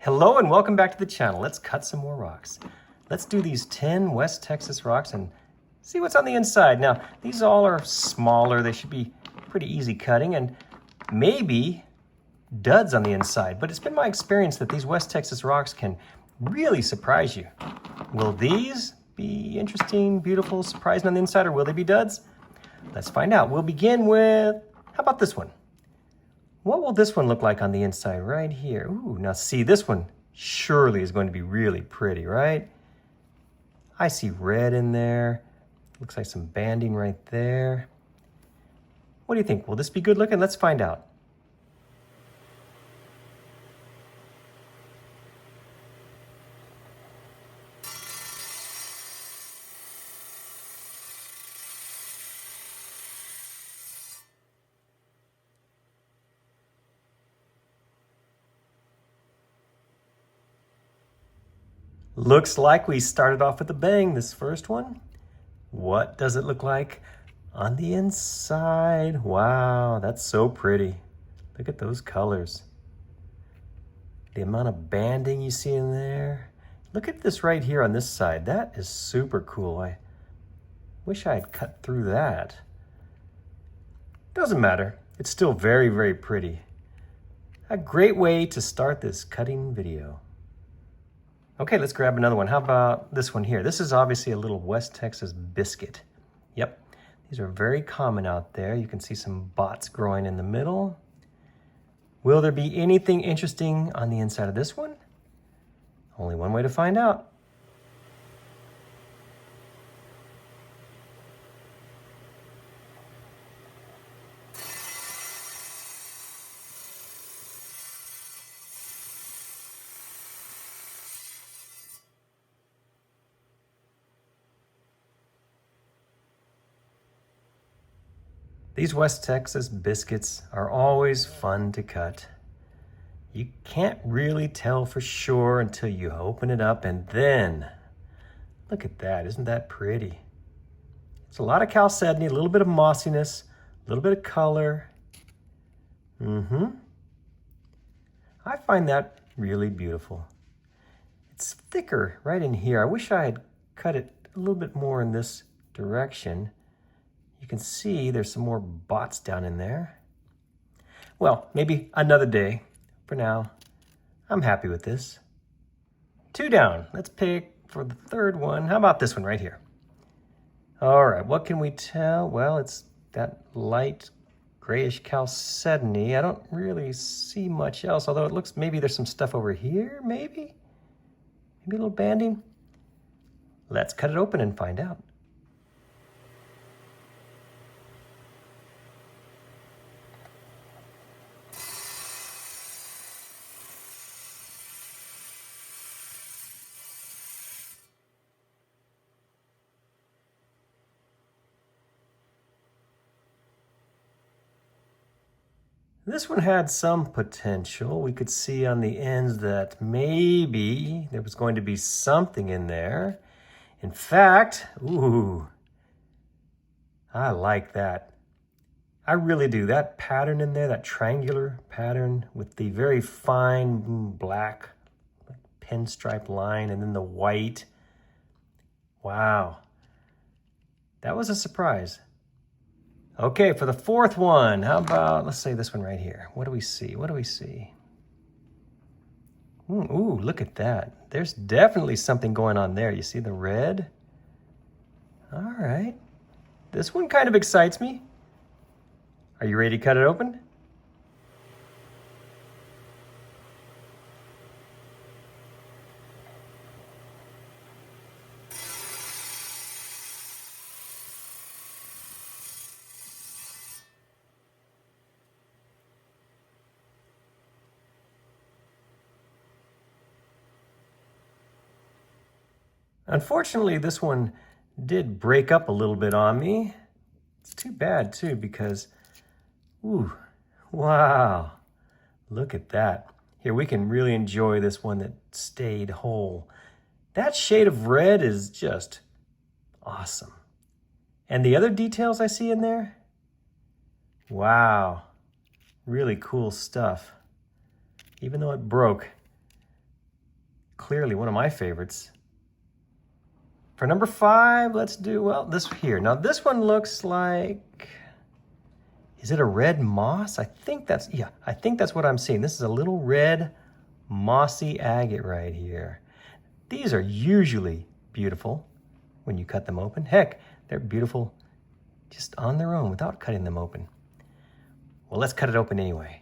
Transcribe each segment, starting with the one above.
Hello and welcome back to the channel. Let's cut some more rocks. Let's do these 10 West Texas rocks and see what's on the inside. Now, these all are smaller. They should be pretty easy cutting and maybe duds on the inside. But it's been my experience that these West Texas rocks can really surprise you. Will these be interesting, beautiful, surprising on the inside, or will they be duds? Let's find out. We'll begin with, how about this one? What will this one look like on the inside right here? Ooh, now see, this one surely is going to be really pretty, right? I see red in there. Looks like some banding right there. What do you think? Will this be good looking? Let's find out. Looks like we started off with a bang, this first one. What does it look like on the inside? Wow, that's so pretty. Look at those colors. The amount of banding you see in there. Look at this right here on this side. That is super cool. I wish I had cut through that. Doesn't matter. It's still very, very pretty. A great way to start this cutting video. Okay, let's grab another one. How about this one here? This is obviously a little West Texas biscuit. Yep, these are very common out there. You can see some bots growing in the middle. Will there be anything interesting on the inside of this one? Only one way to find out. These West Texas biscuits are always fun to cut. You can't really tell for sure until you open it up, and then, look at that, isn't that pretty? It's a lot of chalcedony, a little bit of mossiness, a little bit of color. I find that really beautiful. It's thicker right in here. I wish I had cut it a little bit more in this direction. You can see there's some more bots down in there. Well, maybe another day. For now, I'm happy with this. 2 down. Let's pick for the third one. How about this one right here? All right, what can we tell? Well, it's that light grayish chalcedony. I don't really see much else, although it looks, maybe there's some stuff over here, maybe? Maybe a little banding? Let's cut it open and find out. This one had some potential. We could see on the ends that maybe there was going to be something in there. In fact, ooh, I like that. I really do. That pattern in there, that triangular pattern with the very fine black pinstripe line and then the white. Wow, that was a surprise. Okay, for the fourth one, how about, let's say this one right here. What do we see? What do we see? Ooh, look at that. There's definitely something going on there. You see the red? All right. This one kind of excites me. Are you ready to cut it open? Unfortunately, this one did break up a little bit on me. It's too bad too, because, ooh, wow, look at that. Here, we can really enjoy this one that stayed whole. That shade of red is just awesome. And the other details I see in there, wow, really cool stuff. Even though it broke, clearly one of my favorites. For number 5, let's do, well, this here. Now this one looks like, is it a red moss? I think that's what I'm seeing. This is a little red mossy agate right here. These are usually beautiful when you cut them open. Heck, they're beautiful just on their own without cutting them open. Well, let's cut it open anyway.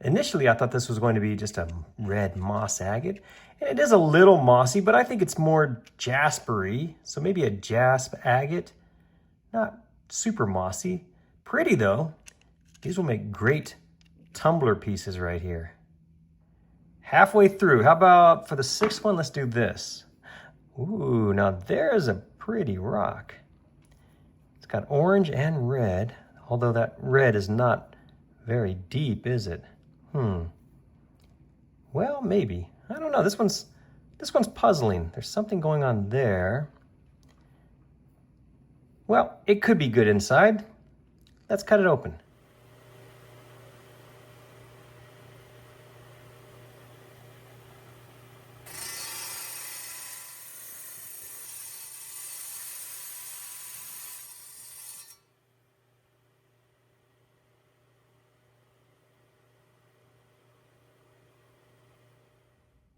Initially, I thought this was going to be just a red moss agate, and it is a little mossy, but I think it's more jaspery, so maybe a jasp agate. Not super mossy. Pretty though. These will make great tumbler pieces right here. Halfway through, how about for the 6th one, let's do this. Ooh, now there's a pretty rock. It's got orange and red, although that red is not very deep, is it? Well, maybe. I don't know. This one's puzzling. There's something going on there. Well, it could be good inside. Let's cut it open.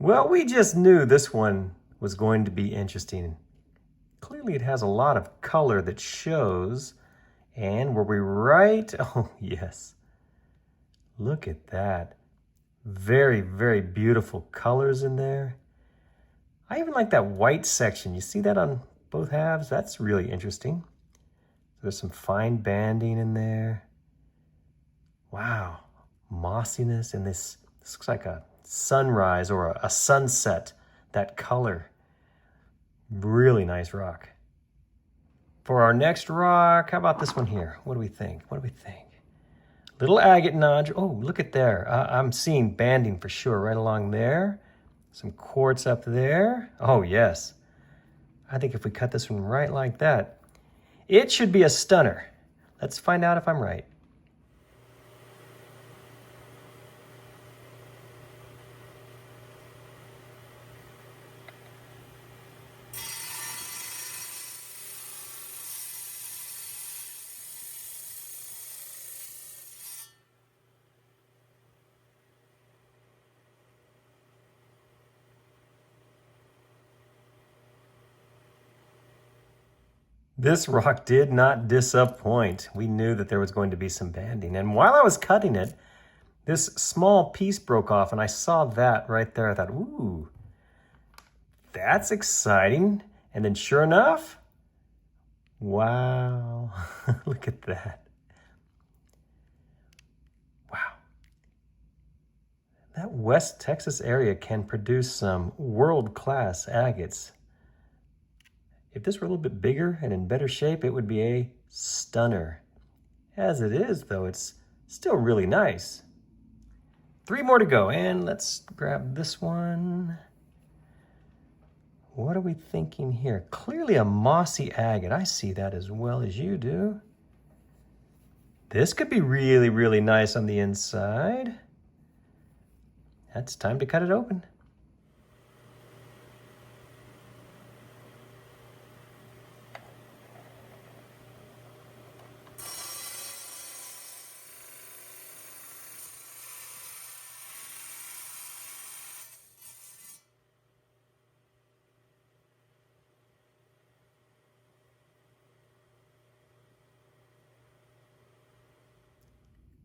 Well, we just knew this one was going to be interesting. Clearly it has a lot of color that shows. And were we right? Oh, yes. Look at that. Very, very beautiful colors in there. I even like that white section. You see that on both halves? That's really interesting. There's some fine banding in there. Wow. Mossiness in this. This looks like a sunrise or a sunset, that color. Really nice rock. For our next rock, how about this one here? What do we think? What do we think? Little agate nodule. Oh, look at there. I'm seeing banding for sure right along there. Some quartz up there. Oh, yes. I think if we cut this one right like that, it should be a stunner. Let's find out if I'm right. This rock did not disappoint. We knew that there was going to be some banding. And while I was cutting it, this small piece broke off and I saw that right there. I thought, ooh, that's exciting. And then sure enough, wow, look at that. Wow. That West Texas area can produce some world-class agates. If this were a little bit bigger and in better shape, it would be a stunner. As it is, though, it's still really nice. 3 more to go, and let's grab this one. What are we thinking here? Clearly a mossy agate. I see that as well as you do. This could be really, really nice on the inside. That's time to cut it open.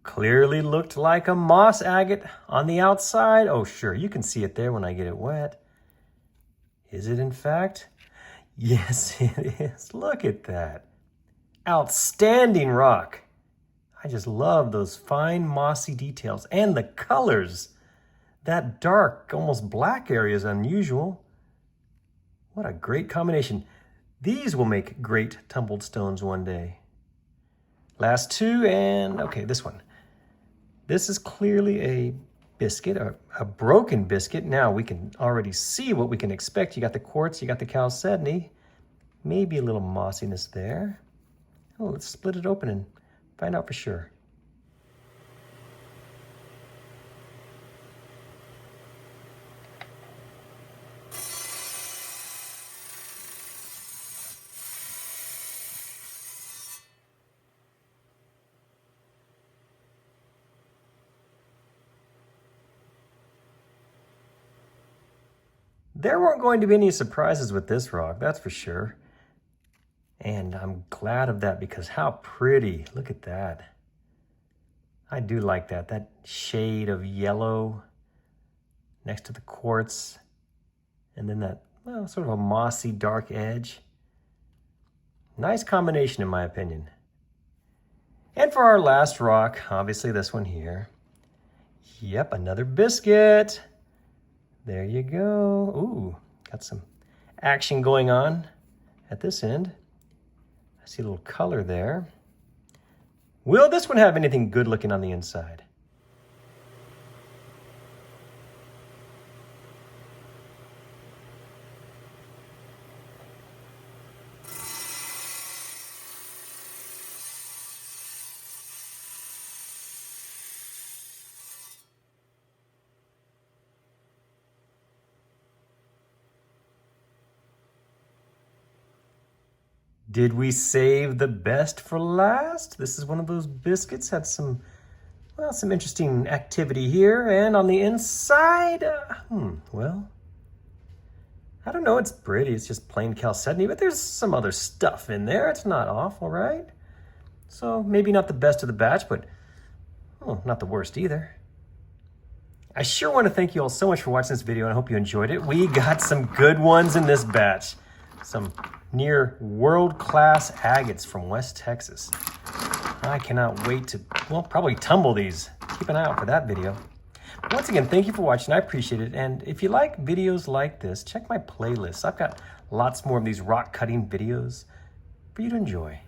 Clearly looked like a moss agate on the outside. Oh, sure, you can see it there when I get it wet. Is it in fact? Yes, it is. Look at that. Outstanding rock. I just love those fine mossy details and the colors. That dark, almost black area is unusual. What a great combination. These will make great tumbled stones one day. Last two, and okay, this one. This is clearly a biscuit, a broken biscuit. Now we can already see what we can expect. You got the quartz, you got the chalcedony, maybe a little mossiness there. Oh, let's split it open and find out for sure. There weren't going to be any surprises with this rock, that's for sure. And I'm glad of that because how pretty. Look at that. I do like that. That shade of yellow next to the quartz. And then that, well, sort of a mossy dark edge. Nice combination in my opinion. And for our last rock, obviously this one here. Yep, another biscuit. There you go. Ooh, got some action going on at this end. I see a little color there. Will this one have anything good looking on the inside? Did we save the best for last? This is one of those biscuits, had some, well, some interesting activity here. And on the inside, well, I don't know, it's pretty. It's just plain chalcedony, but there's some other stuff in there. It's not awful, right? So maybe not the best of the batch, but not the worst either. I sure want to thank you all so much for watching this video, and I hope you enjoyed it. We got some good ones in this batch. Some near world-class agates from West Texas. I cannot wait to, well, probably tumble these. Keep an eye out for that video. But once again, thank you for watching. I appreciate it. And if you like videos like this, check my playlist. I've got lots more of these rock cutting videos for you to enjoy.